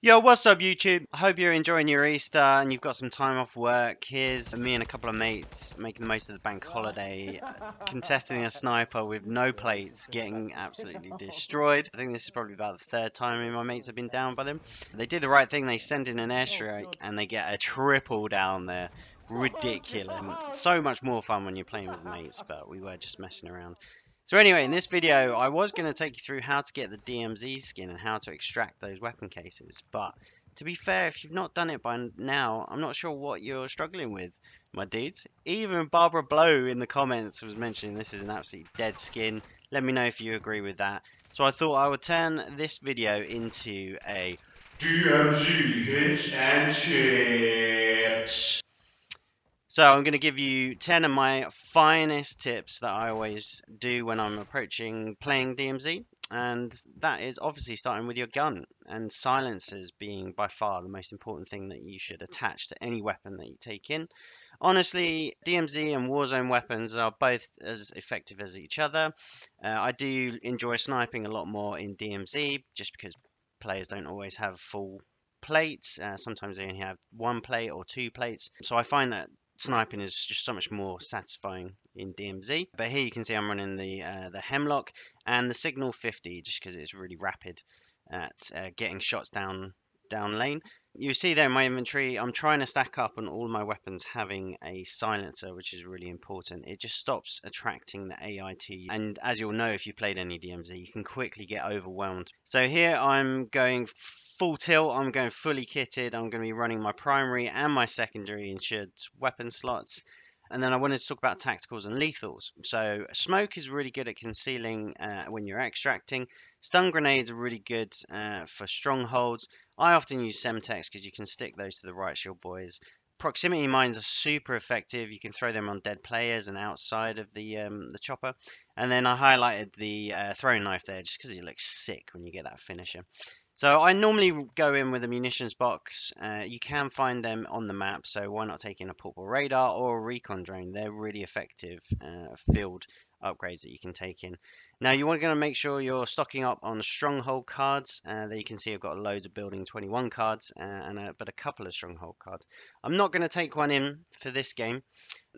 Yo, what's up, YouTube? I hope you're enjoying your Easter and you've got some time off work. Here's me and a couple of mates making the most of the bank holiday, contesting a sniper with no plates, getting absolutely destroyed. I think this is probably about the third time me and my mates have been down by them. They did the right thing, they send in an airstrike and they get a triple down there. Ridiculous. So much more fun when you're playing with mates, but we were just messing around. So anyway, in this video, I was going to take you through how to get the DMZ skin and how to extract those weapon cases. But to be fair, if you've not done it by now, I'm not sure what you're struggling with, my dudes. Even Barbara Blow in the comments was mentioning this is an absolute dead skin. Let me know if you agree with that. So I thought I would turn this video into a DMZ hits and tips. So I'm going to give you 10 of my finest tips that I always do when I'm approaching playing DMZ. And that is obviously starting with your gun and silencers being by far the most important thing that you should attach to any weapon that you take in. Honestly, DMZ and Warzone weapons are both as effective as each other. I do enjoy sniping a lot more in DMZ just because players don't always have full plates. Sometimes they only have one plate or two plates. So I find that sniping is just so much more satisfying in DMZ. But here you can see I'm running the Hemlock and the Signal 50 just because it's really rapid at getting shots down lane. You see there in my inventory, I'm trying to stack up on all my weapons having a silencer, which is really important. It just stops attracting the AI to you. And as you'll know, if you played any DMZ, you can quickly get overwhelmed. So here I'm going full tilt, I'm going fully kitted. I'm going to be running my primary and my secondary insured weapon slots. And then I wanted to talk about tacticals and lethals. So smoke is really good at concealing when you're extracting. Stun grenades are really good for strongholds. I often use Semtex because you can stick those to the right shield boys. Proximity mines are super effective. You can throw them on dead players and outside of the chopper. And then I highlighted the throwing knife there just because it looks sick when you get that finisher. So I normally go in with a munitions box. You can find them on the map, so why not take in a portable radar or a recon drone? They're really effective field upgrades that you can take in. Now you want to make sure you're stocking up on stronghold cards. There you can see I've got loads of building 21 cards but a couple of stronghold cards. I'm not going to take one in for this game,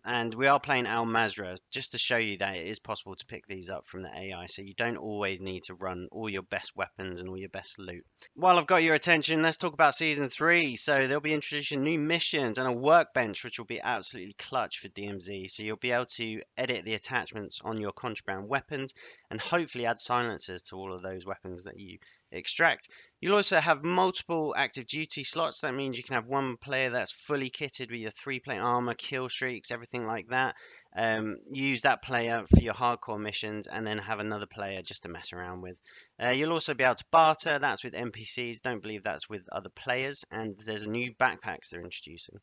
and we are playing Al Mazrah just to show you that it is possible to pick these up from the AI, so you don't always need to run all your best weapons and all your best loot. While I've got your attention, let's talk about Season 3. So they'll be introducing new missions and a workbench, which will be absolutely clutch for DMZ. So you'll be able to edit the attachments on your contraband weapons and hopefully add silencers to all of those weapons that you extract. You'll also have multiple active duty slots. That means you can have one player that's fully kitted with your 3-plate armor, kill streaks, everything like that. Use that player for your hardcore missions and then have another player just to mess around with. You'll also be able to barter. That's with NPCs. Don't believe that's with other players. And there's a new backpacks they're introducing.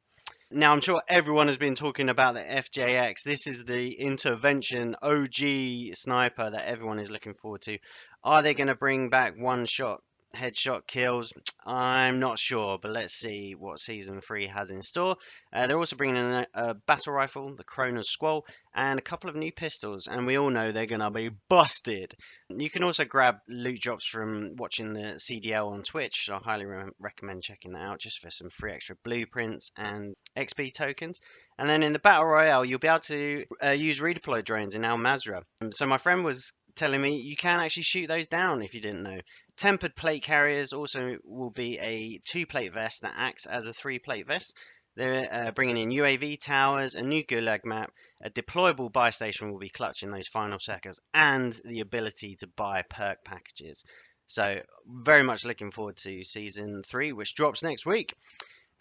Now, I'm sure everyone has been talking about the FJX. This is the intervention OG sniper that everyone is looking forward to. Are they going to bring back one shot headshot kills? I'm not sure, but let's see what Season 3 has in store. They're also bringing in a battle rifle, the Kronos Squall, and a couple of new pistols, and we all know they're going to be busted. You can also grab loot drops from watching the CDL on Twitch, so I highly recommend checking that out just for some free extra blueprints and XP tokens. And then in the Battle Royale, you'll be able to use redeploy drones in Al Mazrah. So my friend was telling me you can actually shoot those down if you didn't know. Tempered plate carriers also will be a 2-plate vest that acts as a 3-plate vest. They're bringing in UAV towers, a new Gulag map, a deployable buy station will be clutch in those final seconds, and the ability to buy perk packages. So very much looking forward to Season 3, which drops next week.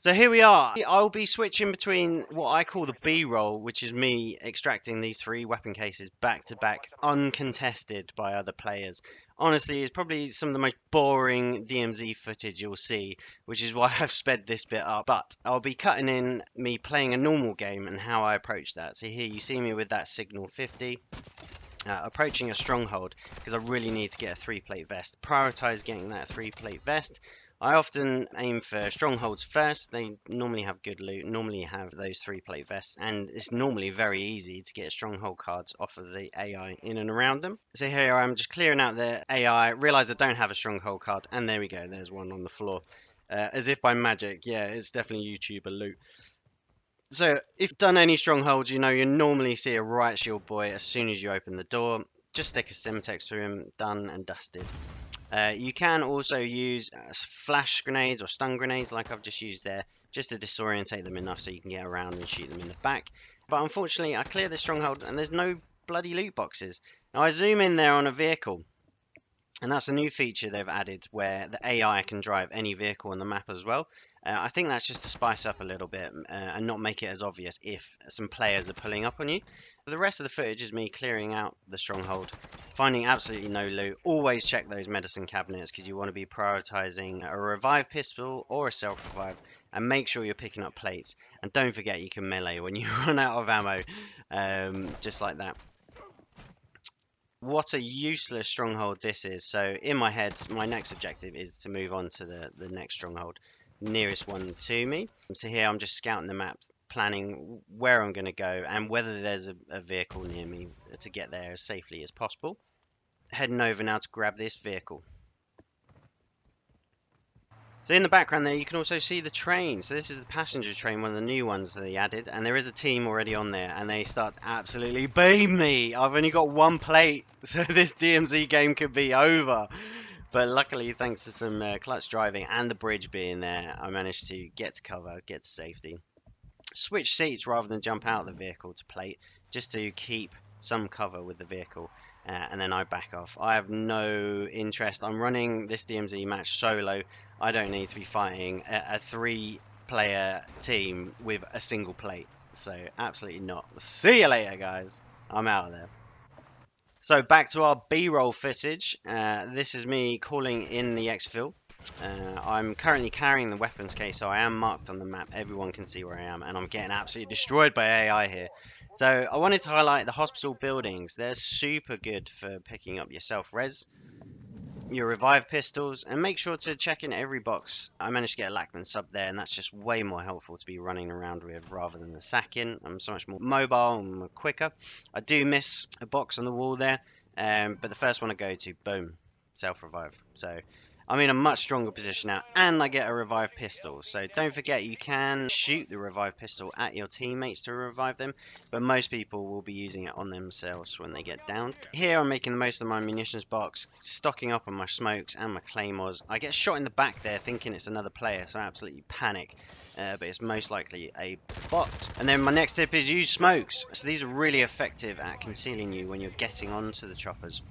So here we are. I'll be switching between what I call the B-roll, which is me extracting these 3 weapon cases back to back, uncontested by other players. Honestly, it's probably some of the most boring DMZ footage you'll see, which is why I've sped this bit up. But I'll be cutting in me playing a normal game and how I approach that. So here you see me with that Signal 50. Approaching a stronghold because I really need to get a 3-plate vest. Prioritize getting that 3-plate vest. I often aim for strongholds first. They normally have good loot, normally have those 3-plate vests, and it's normally very easy to get stronghold cards off of the AI in and around them. So here I am just clearing out the AI, realize I don't have a stronghold card, and there we go, there's one on the floor. as if by magic. Yeah, it's definitely YouTuber loot. So if you've done any strongholds, you know you normally see a right shield boy as soon as you open the door. Just stick a Simtex through him, done and dusted. You can also use flash grenades or stun grenades like I've just used there, just to disorientate them enough so you can get around and shoot them in the back. But unfortunately, I cleared this stronghold and there's no bloody loot boxes. Now I zoom in there on a vehicle, and that's a new feature they've added where the AI can drive any vehicle on the map as well. I think that's just to spice up a little bit and not make it as obvious if some players are pulling up on you. The rest of the footage is me clearing out the stronghold, finding absolutely no loot. Always check those medicine cabinets because you want to be prioritizing a revive pistol or a self-revive, and make sure you're picking up plates. And don't forget you can melee when you run out of ammo, just like that. What a useless stronghold this is. So in my head, my next objective is to move on to the next stronghold, nearest one to me. So here I'm just scouting the map, planning where I'm going to go and whether there's a vehicle near me to get there as safely as possible. Heading over now to grab this vehicle. So in the background there, you can also see the train. So this is the passenger train, one of the new ones that they added, and there is a team already on there, and they start to absolutely beam me. I've only got one plate, so this DMZ game could be over. But luckily, thanks to some clutch driving and the bridge being there, I managed to get to cover, get to safety. Switch seats rather than jump out of the vehicle to plate, just to keep some cover with the vehicle. And then I back off. I have no interest. I'm running this DMZ match solo. I don't need to be fighting a 3-player team with a single plate. So absolutely not. See you later, guys. I'm out of there. So back to our B-roll footage. This is me calling in the exfil. I'm currently carrying the weapons case, so I am marked on the map. Everyone can see where I am, and I'm getting absolutely destroyed by AI here. So I wanted to highlight the hospital buildings. They're super good for picking up your self-res, your revive pistols, and make sure to check in every box. I managed to get a Lackman sub there, and that's just way more helpful to be running around with rather than the sack-in. I'm so much more mobile and quicker. I do miss a box on the wall there, but the first one I go to, boom, self-revive. So I'm in a much stronger position now, and I get a revive pistol. So don't forget, you can shoot the revive pistol at your teammates to revive them, but most people will be using it on themselves when they get down. Here I'm making the most of my munitions box, stocking up on my smokes and my claymores. I get shot in the back there thinking it's another player, so I absolutely panic. But it's most likely a bot. And then my next tip is use smokes. So these are really effective at concealing you when you're getting onto the choppers.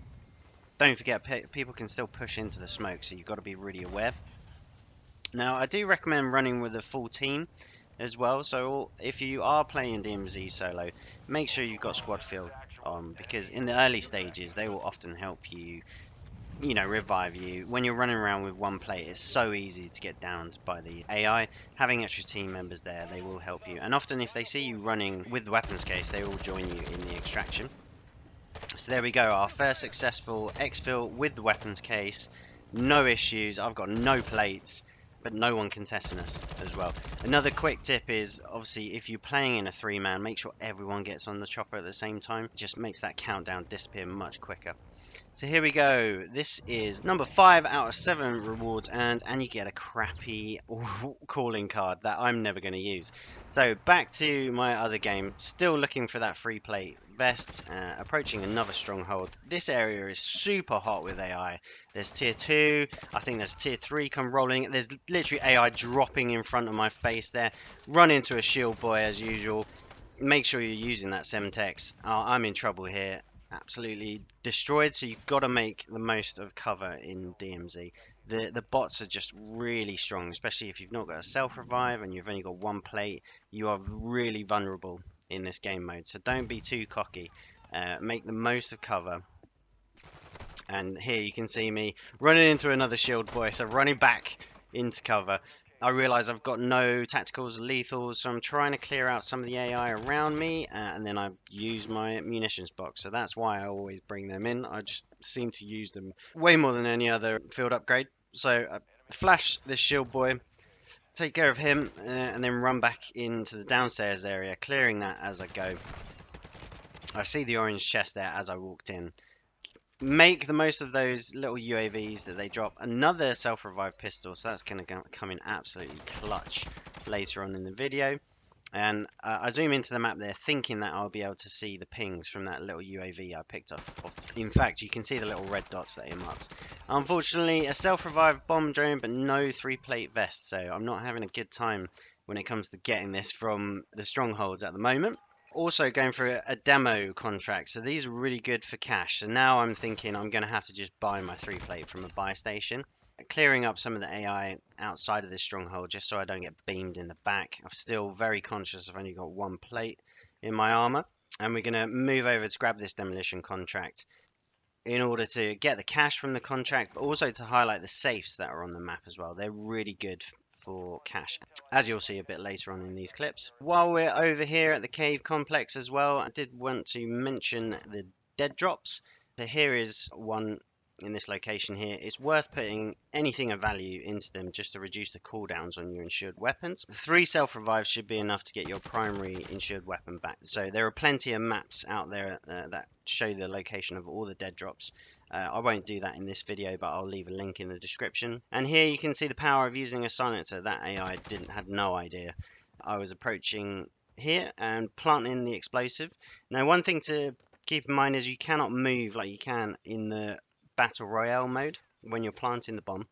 Don't forget, people can still push into the smoke, so you've got to be really aware. Now, I do recommend running with a full team as well. So if you are playing DMZ solo, make sure you've got squad feel on, because in the early stages, they will often help you, you know, revive you. When you're running around with one plate, it's so easy to get downed by the AI. Having extra team members there, they will help you. And often if they see you running with the weapons case, they will join you in the extraction. So there we go, our first successful exfil with the weapons case. No issues, I've got no plates, but no one contesting us as well. Another quick tip is, obviously, if you're playing in a 3-man, make sure everyone gets on the chopper at the same time. It just makes that countdown disappear much quicker. So here we go. This is number 5 out of 7 rewards, and you get a crappy calling card that I'm never going to use. So back to my other game, still looking for that free plate vest, approaching another stronghold. This area is super hot with AI. There's tier 2, I think there's tier 3 come rolling. There's literally AI dropping in front of my face there. Run into a shield boy as usual. Make sure you're using that Semtex. I'm in trouble here. Absolutely destroyed, so you've got to make the most of cover in DMZ. The bots are just really strong, especially if you've not got a self-revive and you've only got one plate. You are really vulnerable in this game mode, so don't be too cocky. Make the most of cover. And here you can see me running into another shield boy, so running back into cover. I realise I've got no tacticals, lethals, so I'm trying to clear out some of the AI around me, and then I use my munitions box. So that's why I always bring them in. I just seem to use them way more than any other field upgrade. So I flash this shield boy, take care of him, and then run back into the downstairs area, clearing that as I go. I see the orange chest there as I walked in. make the most of those little UAVs that they drop. Another self-revive pistol, so that's going to come in absolutely clutch later on in the video. And I zoom into the map there thinking that I'll be able to see the pings from that little UAV I picked up. In fact, you can see the little red dots that it marks. Unfortunately, a self-revived bomb drone, but no 3-plate vest, so I'm not having a good time when it comes to getting this from the strongholds at the moment. Also going for a demo contract, so these are really good for cash. So now I'm thinking I'm going to have to just buy my 3-plate from a buy station, clearing up some of the AI outside of this stronghold just so I don't get beamed in the back. I'm still very conscious I've only got 1 plate in my armor, and we're going to move over to grab this demolition contract in order to get the cash from the contract, but also to highlight the safes that are on the map as well. They're really good for cash, as you'll see a bit later on in these clips. While we're over here at the cave complex as well, I did want to mention the dead drops. So here is one in this location here. It's worth putting anything of value into them just to reduce the cooldowns on your insured weapons. 3 self-revives should be enough to get your primary insured weapon back. So there are plenty of maps out there that show the location of all the dead drops. I won't do that in this video, but I'll leave a link in the description. And here you can see the power of using a silencer. That AI had no idea. I was approaching here and planting the explosive. Now, one thing to keep in mind is you cannot move like you can in the Battle Royale mode when you're planting the bomb.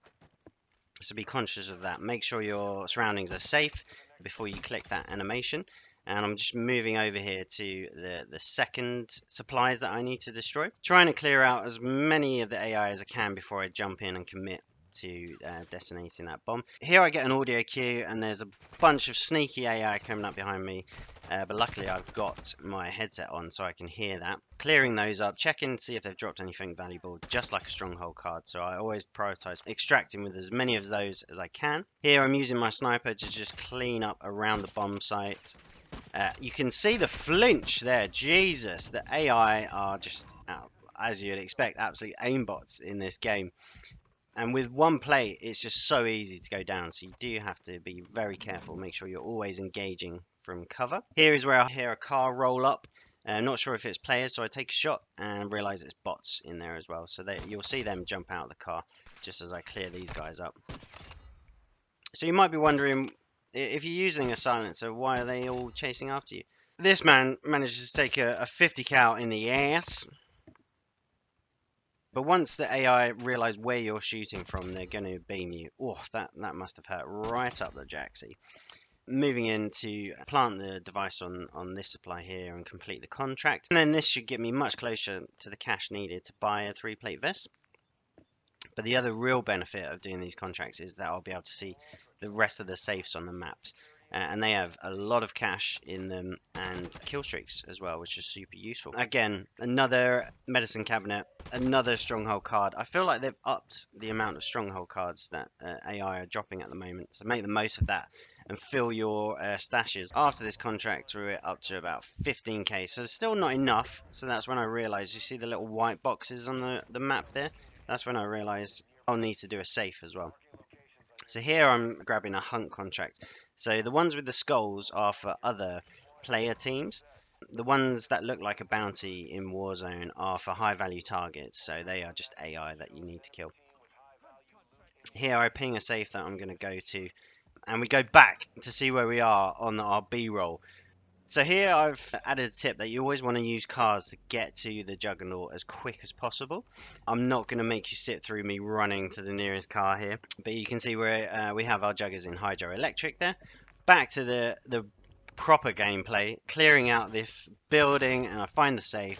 So be conscious of that. Make sure your surroundings are safe before you click that animation. And I'm just moving over here to the second supplies that I need to destroy. Trying to clear out as many of the AI as I can before I jump in and commit to detonating that bomb. Here I get an audio cue and there's a bunch of sneaky AI coming up behind me. But luckily I've got my headset on so I can hear that. Clearing those up, checking to see if they've dropped anything valuable, just like a stronghold card. So I always prioritize extracting with as many of those as I can. Here I'm using my sniper to just clean up around the bomb site. You can see the flinch there. Jesus, the AI are just, as you'd expect, absolute aimbots in this game. And with 1 plate, it's just so easy to go down. So you do have to be very careful. Make sure you're always engaging from cover. Here is where I hear a car roll up. I'm not sure if it's players, so I take a shot and realize it's bots in there as well. So you'll see them jump out of the car just as I clear these guys up. So you might be wondering, if you're using a silencer, why are they all chasing after you? This man manages to take a 50 cal in the ass. But once the AI realize where you're shooting from, they're going to beam you. Oh, that must have hurt right up the jacksie. Moving in to plant the device on this supply here and complete the contract. And then this should get me much closer to the cash needed to buy a 3-plate vest. But the other real benefit of doing these contracts is that I'll be able to see the rest of the safes on the maps. And they have a lot of cash in them and kill streaks as well, which is super useful. Again, another medicine cabinet, another stronghold card. I feel like they've upped the amount of stronghold cards that AI are dropping at the moment, so make the most of that and fill your stashes. After this contract, threw it up to about 15k, so it's still not enough. So that's when I realized, you see the little white boxes on the map there? That's when I realized I'll need to do a safe as well. So here I'm grabbing a hunt contract. So the ones with the skulls are for other player teams. The ones that look like a bounty in Warzone are for high value targets. So they are just AI that you need to kill. Here I ping a safe that I'm going to go to. And we go back to see where we are on our B-roll. So here I've added a tip that you always want to use cars to get to the Juggernaut as quick as possible. I'm not going to make you sit through me running to the nearest car here, but you can see where we have our Juggers in hydroelectric there. Back to the proper gameplay, clearing out this building, and I find the safe.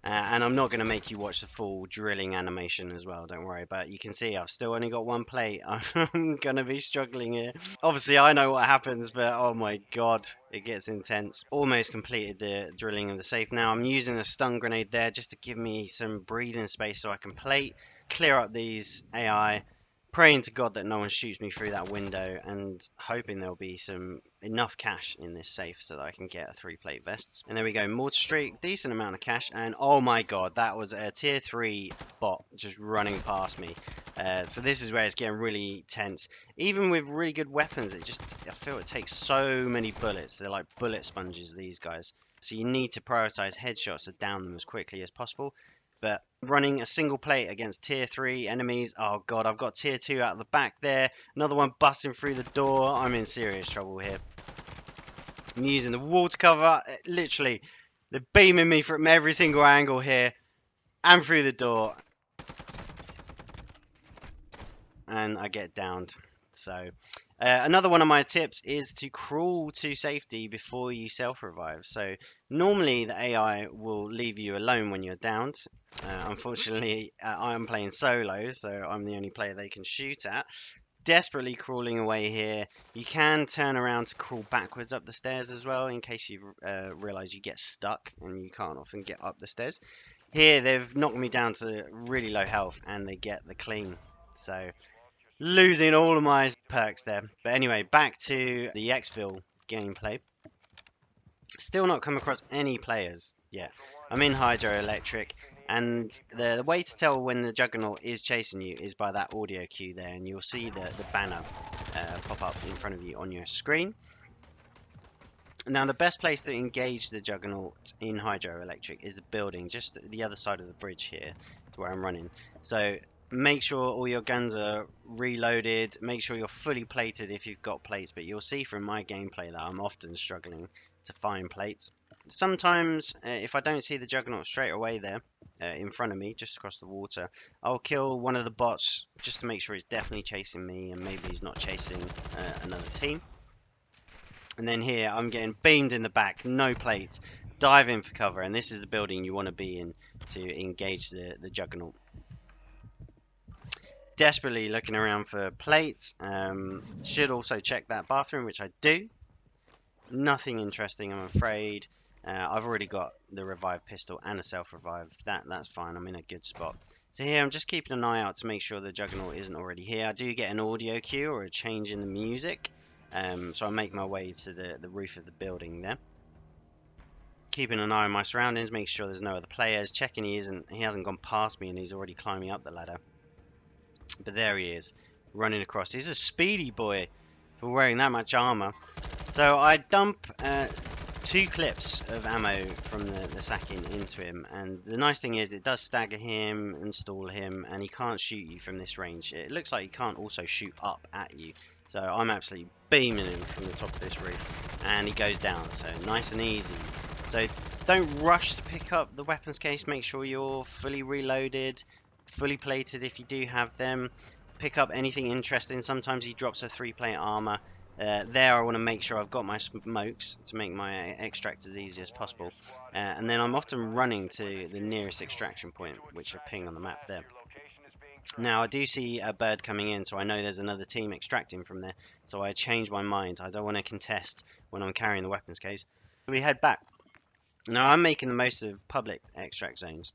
And I'm not going to make you watch the full drilling animation as well, don't worry. But you can see I've still only got 1 plate. I'm going to be struggling here. Obviously, I know what happens, but oh my god, it gets intense. Almost completed the drilling of the safe now. I'm using a stun grenade there just to give me some breathing space so I can plate, clear up these AI, praying to God that no one shoots me through that window, and hoping there'll be enough cash in this safe so that I can get a 3-plate vest. And there we go, mortar streak, decent amount of cash, and oh my god, that was a tier 3 bot just running past me. So this is where it's getting really tense. Even with really good weapons, I feel it takes so many bullets. They're like bullet sponges, these guys. So you need to prioritize headshots to down them as quickly as possible. But running a single plate against tier 3 enemies, oh god, I've got tier 2 out of the back there. Another one busting through the door. I'm in serious trouble here. I'm using the wall to cover. Literally, they're beaming me from every single angle here and through the door. And I get downed. So another one of my tips is to crawl to safety before you self-revive. So normally the AI will leave you alone when you're downed. Unfortunately, I am playing solo, so I'm the only player they can shoot at. Desperately crawling away here. You can turn around to crawl backwards up the stairs as well, in case you realize you get stuck and you can't often get up the stairs. Here they've knocked me down to really low health and they get the clean. So losing all of my perks there. But anyway, back to the exfil gameplay. Still not come across any players yet. I'm in hydroelectric, and the way to tell when the Juggernaut is chasing you is by that audio cue there, and you'll see the banner pop up in front of you on your screen. Now, the best place to engage the Juggernaut in hydroelectric is the building, just the other side of the bridge here, to where I'm running. So make sure all your guns are reloaded, make sure you're fully plated if you've got plates, but you'll see from my gameplay that I'm often struggling to find plates. Sometimes, if I don't see the Juggernaut straight away there, in front of me, just across the water, I'll kill one of the bots just to make sure he's definitely chasing me and maybe he's not chasing another team. And then here I'm getting beamed in the back, no plates, dive in for cover, and this is the building you want to be in to engage the Juggernaut. Desperately looking around for plates. Should also check that bathroom, which I do. Nothing interesting, I'm afraid. I've already got the revive pistol and a self-revive. That's fine, I'm in a good spot. So here I'm just keeping an eye out to make sure the Juggernaut isn't already here. I do get an audio cue or a change in the music. So I make my way to the roof of the building there. Keeping an eye on my surroundings, making sure there's no other players, checking he hasn't gone past me and he's already climbing up the ladder. But there he is, running across. He's a speedy boy for wearing that much armor. So I dump 2 clips of ammo from the sacking into him, and the nice thing is it does stagger him and stall him, and he can't shoot you from this range. It looks like he can't also shoot up at you, so I'm absolutely beaming him from the top of this roof, and he goes down, so nice and easy. So don't rush to pick up the weapons case, make sure you're fully reloaded, fully plated if you do have them. Pick up anything interesting. Sometimes he drops a 3-plate armor. There I want to make sure I've got my smokes to make my extract as easy as possible. And then I'm often running to the nearest extraction point, which I ping on the map there. Now I do see a bird coming in, so I know there's another team extracting from there. So I change my mind. I don't want to contest when I'm carrying the weapons case. We head back. Now I'm making the most of public extract zones.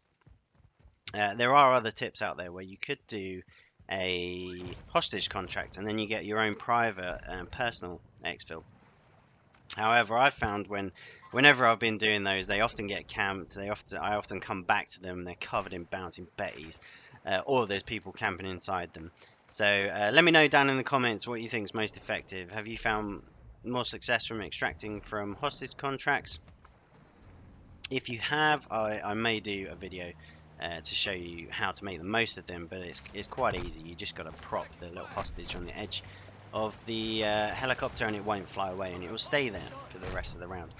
There are other tips out there where you could do a hostage contract and then you get your own private and personal exfil. However, I've found whenever I've been doing those, they often get camped. I often come back to them. They're covered in bouncing betties, or there's people camping inside them. So let me know down in the comments what you think is most effective. Have you found more success from extracting from hostage contracts? If you have, I may do a video to show you how to make the most of them, but it's quite easy. You just got to prop the little hostage on the edge of the helicopter and it won't fly away, and it will stay there for the rest of the round.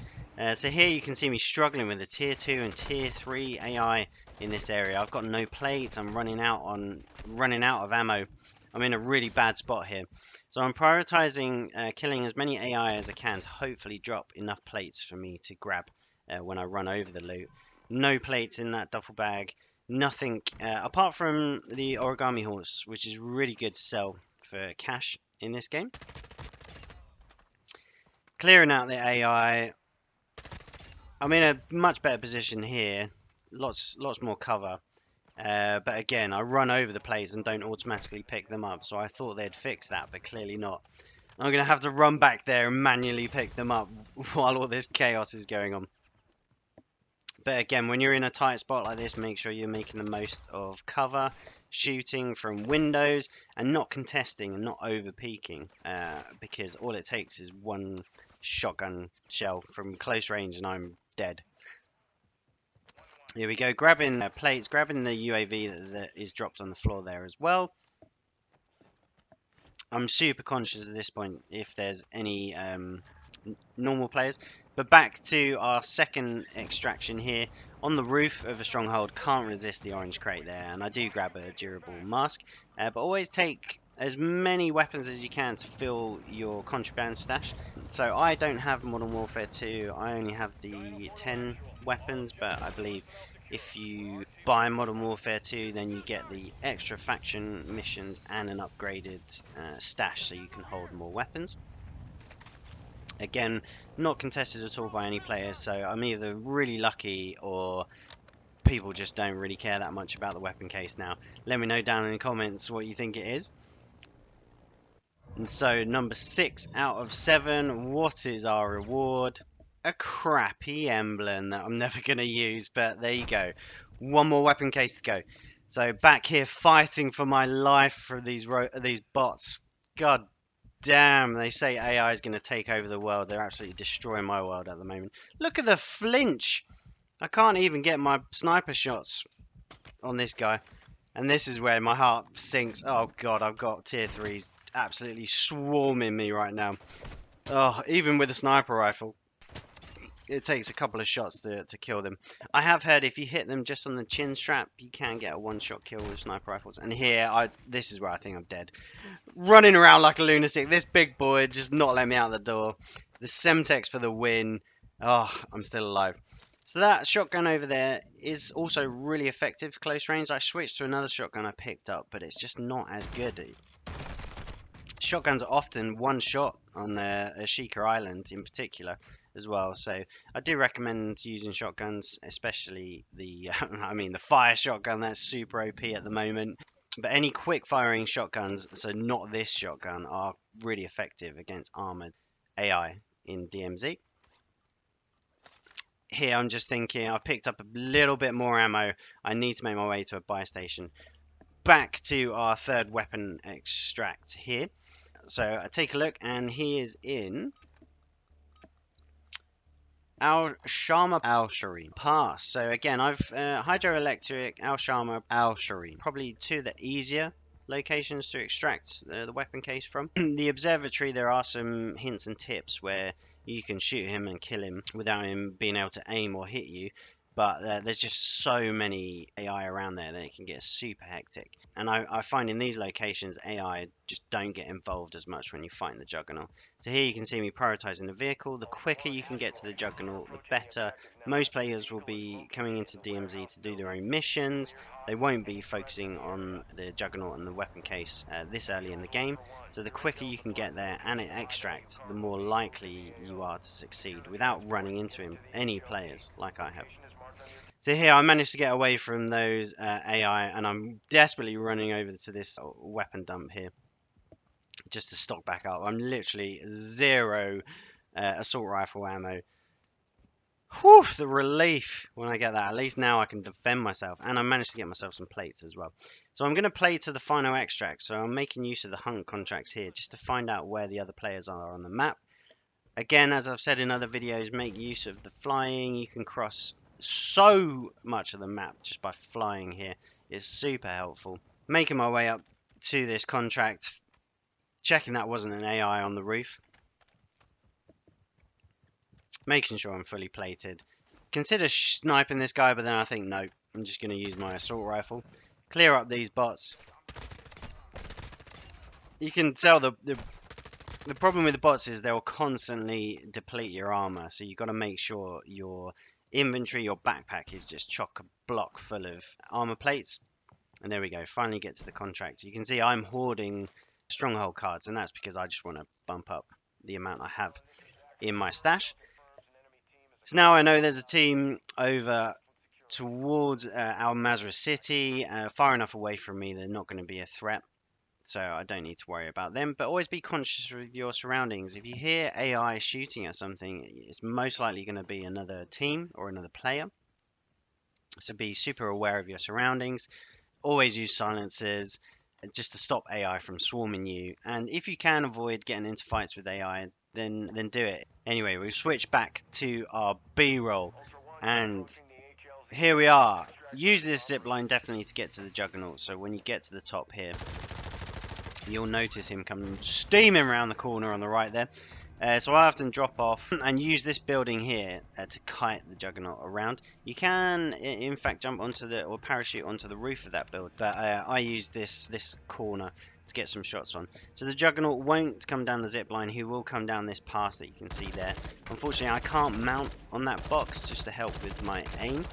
So here you can see me struggling with the tier 2 and tier 3 AI in this area. I've got no plates. I'm running out of ammo. I'm in a really bad spot here. So I'm prioritizing killing as many AI as I can to hopefully drop enough plates for me to grab when I run over the loot. No plates in that duffel bag. Nothing apart from the origami horse, which is really good to sell for cash in this game. Clearing out the AI. I'm in a much better position here. Lots more cover. But again, I run over the plates and don't automatically pick them up. So I thought they'd fix that, but clearly not. I'm going to have to run back there and manually pick them up while all this chaos is going on. But again, when you're in a tight spot like this, make sure you're making the most of cover, shooting from windows, and not contesting and not over peeking, because all it takes is one shotgun shell from close range and I'm dead. Here we go, grabbing plates, grabbing the UAV that is dropped on the floor there as well. I'm super conscious at this point if there's any normal players. But back to our second extraction here. On the roof of a stronghold, can't resist the orange crate there. And I do grab a durable mask. But always take as many weapons as you can to fill your contraband stash. So I don't have Modern Warfare 2. I only have the 10 weapons. But I believe if you buy Modern Warfare 2, then you get the extra faction missions and an upgraded stash so you can hold more weapons. Again, not contested at all by any players, so I'm either really lucky or people just don't really care that much about the weapon case now. Let me know down in the comments what you think it is. And so, number 6 out of 7, what is our reward? A crappy emblem that I'm never going to use, but there you go. One more weapon case to go. So, back here fighting for my life for these bots. God damn, they say AI is going to take over the world. They're absolutely destroying my world at the moment. Look at the flinch. I can't even get my sniper shots on this guy. And this is where my heart sinks. Oh god, I've got tier 3s absolutely swarming me right now. Oh, even with a sniper rifle, it takes a couple of shots to kill them. I have heard if you hit them just on the chin strap, you can get a one-shot kill with sniper rifles. And here, this is where I think I'm dead. Running around like a lunatic. This big boy just not let me out the door. The Semtex for the win. Oh, I'm still alive. So that shotgun over there is also really effective close range. I switched to another shotgun I picked up, but it's just not as good. Shotguns are often one shot on Ashika Island in particular as well. So I do recommend using shotguns, especially the, I mean, the fire shotgun. That's super OP at the moment. But any quick firing shotguns, so not this shotgun, are really effective against armored AI in DMZ. Here I'm just thinking, I've picked up a little bit more ammo. I need to make my way to a buy station. Back to our third weapon extract here. So I take a look, and he is in Al Shama Al Shari Pass. So again, I've hydroelectric, Al Shama, Al Shari, probably two of the easier locations to extract the weapon case from. The observatory, there are some hints and tips where you can shoot him and kill him without him being able to aim or hit you. But there's just so many AI around there that it can get super hectic. And I find in these locations, AI just don't get involved as much when you fight the Juggernaut. So here you can see me prioritizing the vehicle. The quicker you can get to the Juggernaut, the better. Most players will be coming into DMZ to do their own missions. They won't be focusing on the Juggernaut and the weapon case this early in the game. So the quicker you can get there and extract, the more likely you are to succeed without running into any players like I have. So here I managed to get away from those AI, and I'm desperately running over to this weapon dump here just to stock back up. I'm literally zero assault rifle ammo. Whew, the relief when I get that. At least now I can defend myself, and I managed to get myself some plates as well. So I'm going to play to the final extract. So I'm making use of the hunt contracts here just to find out where the other players are on the map. Again, as I've said in other videos, make use of the flying. You can cross so much of the map just by flying here. It's super helpful. Making my way up to this contract, checking that wasn't an AI on the roof. Making sure I'm fully plated. Consider sniping this guy, but then I think, no, I'm just going to use my assault rifle. Clear up these bots. You can tell the problem with the bots is they'll constantly deplete your armor, so you've got to make sure your inventory, your backpack is just chock-a-block full of armor plates. And there we go, finally get to the contract. You can see I'm hoarding stronghold cards, and that's because I just want to bump up the amount I have in my stash. So now I know there's a team over towards Al Mazrah City, far enough away from me they're not going to be a threat. So I don't need to worry about them, but always be conscious of your surroundings. If you hear AI shooting at something, it's most likely going to be another team or another player. So be super aware of your surroundings. Always use silencers just to stop AI from swarming you. And if you can avoid getting into fights with AI, then do it. Anyway, we've switched back to our B-roll, and here we are. Use this zip line definitely to get to the Juggernaut. So when you get to the top here, you'll notice him coming steaming around the corner on the right there. So I often drop off and use this building here to kite the Juggernaut around. You can, in fact, jump onto the or parachute onto the roof of that build, but I use this corner to get some shots on. So the Juggernaut won't come down the zip line. He will come down this pass that you can see there. Unfortunately, I can't mount on that box just to help with my aim,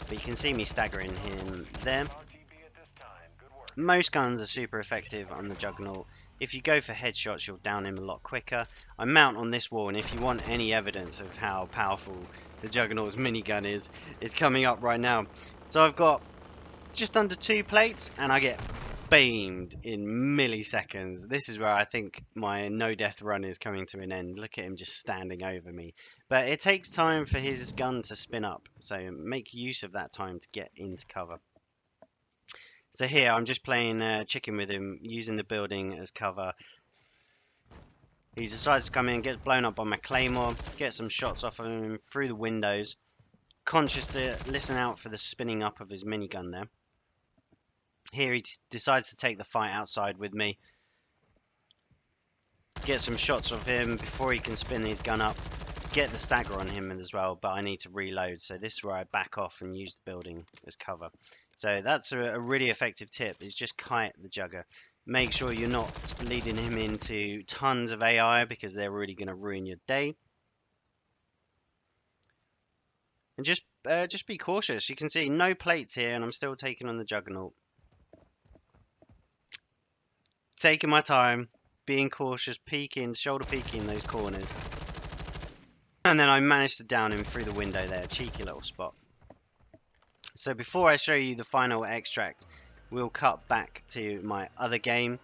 but you can see me staggering him there. Most guns are super effective on the Juggernaut. If you go for headshots, you'll down him a lot quicker. I mount on this wall, and if you want any evidence of how powerful the Juggernaut's minigun is, it's coming up right now. So I've got just under 2 plates, and I get beamed in milliseconds. This is where I think my no-death run is coming to an end. Look at him just standing over me. But it takes time for his gun to spin up, so make use of that time to get into cover. So here I'm just playing chicken with him, using the building as cover. He decides to come in, gets blown up by my claymore, get some shots off of him through the windows. Conscious to listen out for the spinning up of his minigun there. Here he decides to take the fight outside with me. Get some shots of him before he can spin his gun up. Get the stagger on him as well, but I need to reload. So this is where I back off and use the building as cover. So that's a really effective tip, is just kite the Jugger. Make sure you're not leading him into tons of AI because they're really going to ruin your day. And just be cautious. You can see no plates here and I'm still taking on the Juggernaut. Taking my time, being cautious, peeking, shoulder peeking those corners. And then I managed to down him through the window there, cheeky little spot. So before I show you the final extract, we'll cut back to my other game.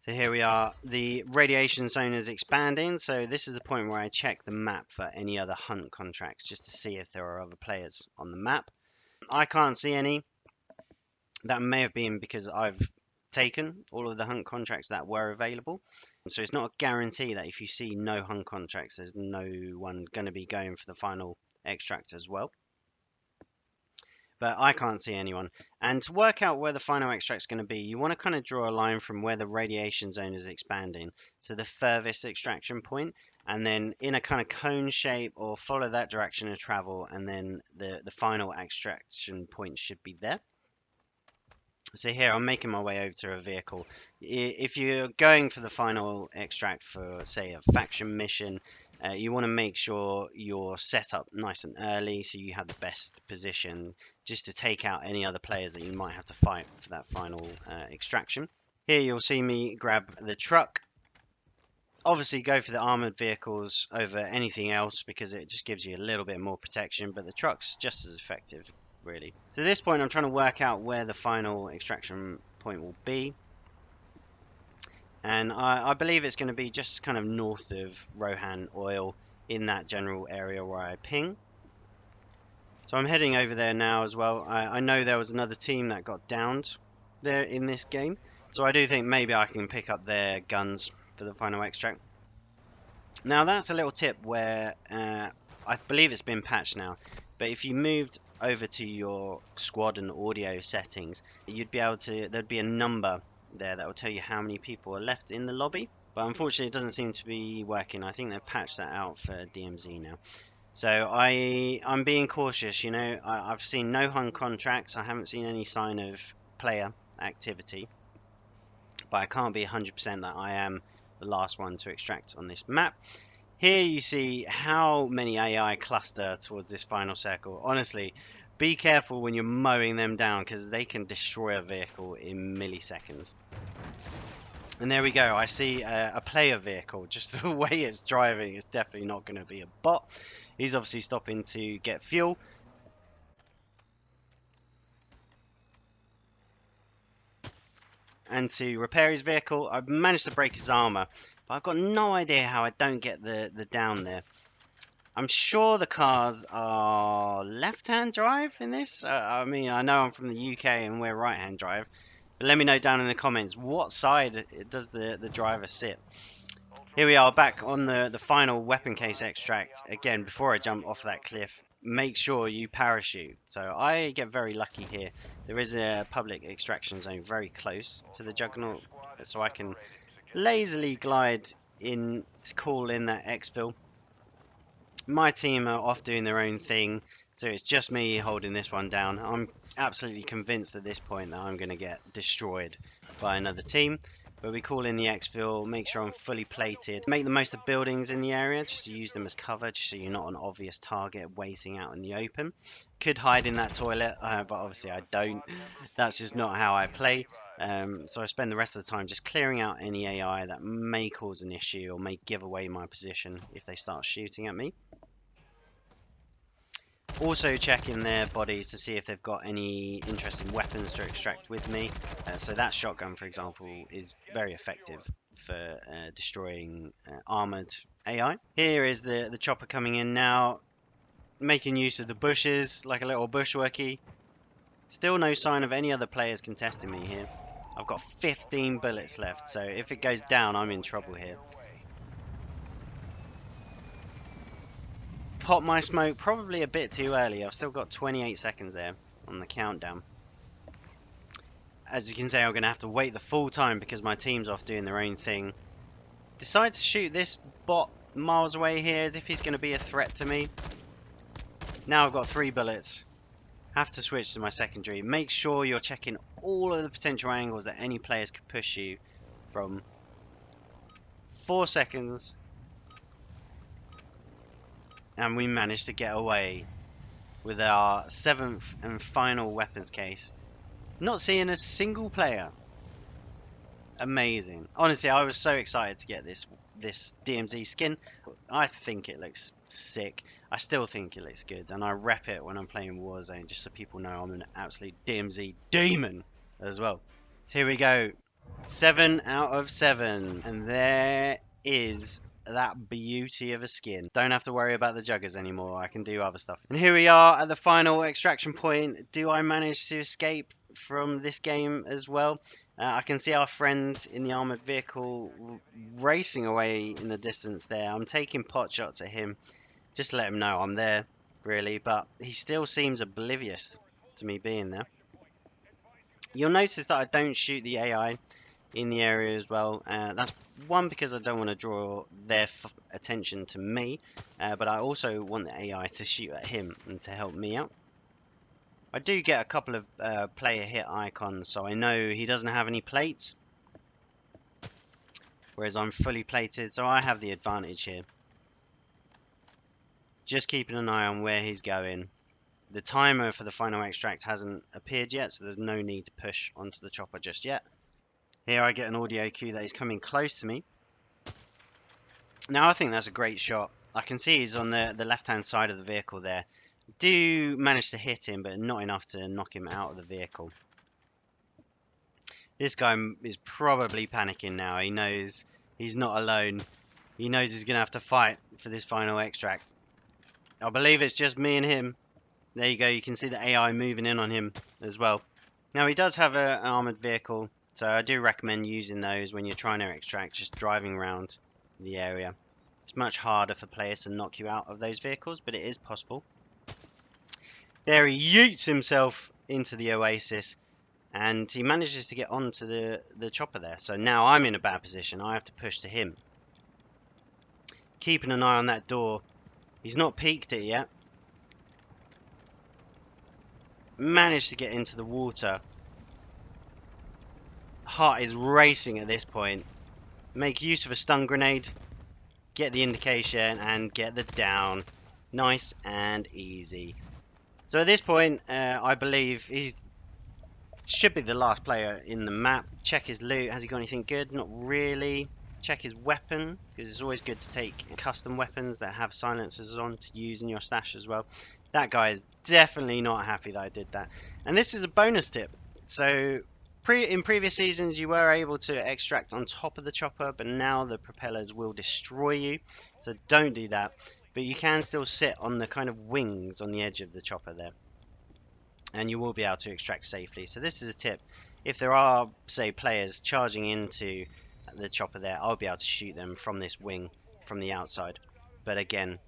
So here we are, the radiation zone is expanding, so this is the point where I check the map for any other hunt contracts, just to see if there are other players on the map. I can't see any. That may have been because I've taken all of the hunt contracts that were available. So it's not a guarantee that if you see no hunt contracts, there's no one going to be going for the final extract as well. But I can't see anyone. And to work out where the final extract is going to be, you want to kind of draw a line from where the radiation zone is expanding to the furthest extraction point, and then in a kind of cone shape or follow that direction of travel, and then the final extraction point should be there. So here I'm making my way over to a vehicle. If you're going for the final extract for, say, a faction mission, you want to make sure you're set up nice and early so you have the best position just to take out any other players that you might have to fight for that final extraction. Here you'll see me grab the truck. Obviously go for the armored vehicles over anything else because it just gives you a little bit more protection, but the truck's just as effective, really. So at this point I'm trying to work out where the final extraction point will be, and I believe it's going to be just kind of north of Rohan Oil, in that general area where I ping. So I'm heading over there now as well. I know there was another team that got downed there in this game, so I do think maybe I can pick up their guns for the final extract. Now that's a little tip where I believe it's been patched now, but if you moved over to your squad and audio settings, you'd be able to, there'd be a number there that will tell you how many people are left in the lobby, but unfortunately it doesn't seem to be working. I think they've patched that out for DMZ now. So I'm being cautious, you know. I've seen no hunt contracts, I haven't seen any sign of player activity, but I can't be 100% that I am the last one to extract on this map. Here you see how many AI cluster towards this final circle. Honestly, be careful when you're mowing them down because they can destroy a vehicle in milliseconds. And there we go, I see a player vehicle. Just the way it's driving, it's definitely not going to be a bot. He's obviously stopping to get fuel. And to repair his vehicle, I've managed to break his armor, but I've got no idea how I don't get the down there. I'm sure the cars are left-hand drive in this. I mean, I know I'm from the UK and we're right-hand drive, but let me know down in the comments what side does the driver sit. Here we are back on the final weapon case extract again before I jump off that cliff. make sure you parachute. So I get very lucky here. There is a public extraction zone very close to the Juggernaut, so I can lazily glide in to call in that exfil. My team are off doing their own thing, so it's just me holding this one down. I'm absolutely convinced at this point that I'm going to get destroyed by another team. But we call in the exfil, make sure I'm fully plated, make the most of buildings in the area, just to use them as cover, just so you're not an obvious target waiting out in the open. Could hide in that toilet, but obviously I don't. That's just not how I play. So I spend the rest of the time just clearing out any AI that may cause an issue or may give away my position if they start shooting at me. Also checking their bodies to see if they've got any interesting weapons to extract with me. So that shotgun, for example, is very effective for destroying armored AI. Here is the chopper coming in now, making use of the bushes like a little bushwalkie. Still no sign of any other players contesting me here. I've got 15 bullets left, so if it goes down, I'm in trouble here. Pop my smoke probably a bit too early. I've still got 28 seconds there on the countdown. As you can see, I'm going to have to wait the full time because my team's off doing their own thing. Decide to shoot this bot miles away here as if he's going to be a threat to me. Now I've got 3 bullets. Have to switch to my secondary. Make sure you're checking all of the potential angles that any players could push you from. 4 seconds. And we managed to get away with our 7th and final weapons case. Not seeing a single player. Amazing. Honestly, I was so excited to get this DMZ skin. I think it looks sick. I still think it looks good, and I rep it when I'm playing Warzone, just so people know I'm an absolute DMZ demon as well. So here we go. 7 out of 7, and there is that beauty of a skin. Don't have to worry about the juggers anymore. I can do other stuff. And here we are at the final extraction point. Do I manage to escape from this game as well? I can see our friend in the armored vehicle racing away in the distance there. I'm taking pot shots at him just to let him know I'm there, really, but he still seems oblivious to me being there. You'll notice that I don't shoot the AI in the area as well. That's one, because I don't want to draw their attention to me, but I also want the AI to shoot at him and to help me out. I do get a couple of player hit icons, so I know he doesn't have any plates, whereas I'm fully plated, so I have the advantage here. Just keeping an eye on where he's going. The timer for the final extract hasn't appeared yet, so there's no need to push onto the chopper just yet. Here I get an audio cue that he's coming close to me. Now I think that's a great shot. I can see he's on the left-hand side of the vehicle there. Do manage to hit him, but not enough to knock him out of the vehicle. This guy is probably panicking now. He knows he's not alone. He knows he's going to have to fight for this final extract. I believe it's just me and him. There you go. You can see the AI moving in on him as well. Now he does have an armored vehicle, so I do recommend using those when you're trying to extract, just driving around the area. It's much harder for players to knock you out of those vehicles, but it is possible. There he yeets himself into the oasis, and he manages to get onto the chopper there. So now I'm in a bad position. I have to push to him. Keeping an eye on that door. He's not peeked it yet. Managed to get into the water. Heart is racing at this point. Make use of a stun grenade. Get the indication and get the down. Nice and easy. So at this point, I believe he should be the last player in the map. Check his loot. Has he got anything good? Not really. Check his weapon, because it's always good to take custom weapons that have silencers on to use in your stash as well. That guy is definitely not happy that I did that. And this is a bonus tip. So in previous seasons, you were able to extract on top of the chopper, but now the propellers will destroy you. So don't do that. But you can still sit on the kind of wings on the edge of the chopper there, and you will be able to extract safely. So this is a tip. If there are, say, players charging into the chopper there, I'll be able to shoot them from this wing from the outside. But again,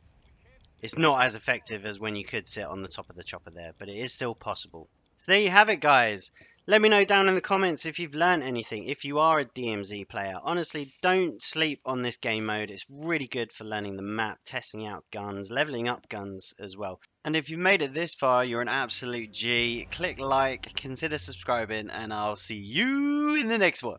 It's not as effective as when you could sit on the top of the chopper there, but it is still possible. So there you have it, guys. Let me know down in the comments if you've learned anything, if you are a DMZ player. Honestly, don't sleep on this game mode. It's really good for learning the map, testing out guns, leveling up guns as well. And if you've made it this far, you're an absolute G. Click like, consider subscribing, and I'll see you in the next one.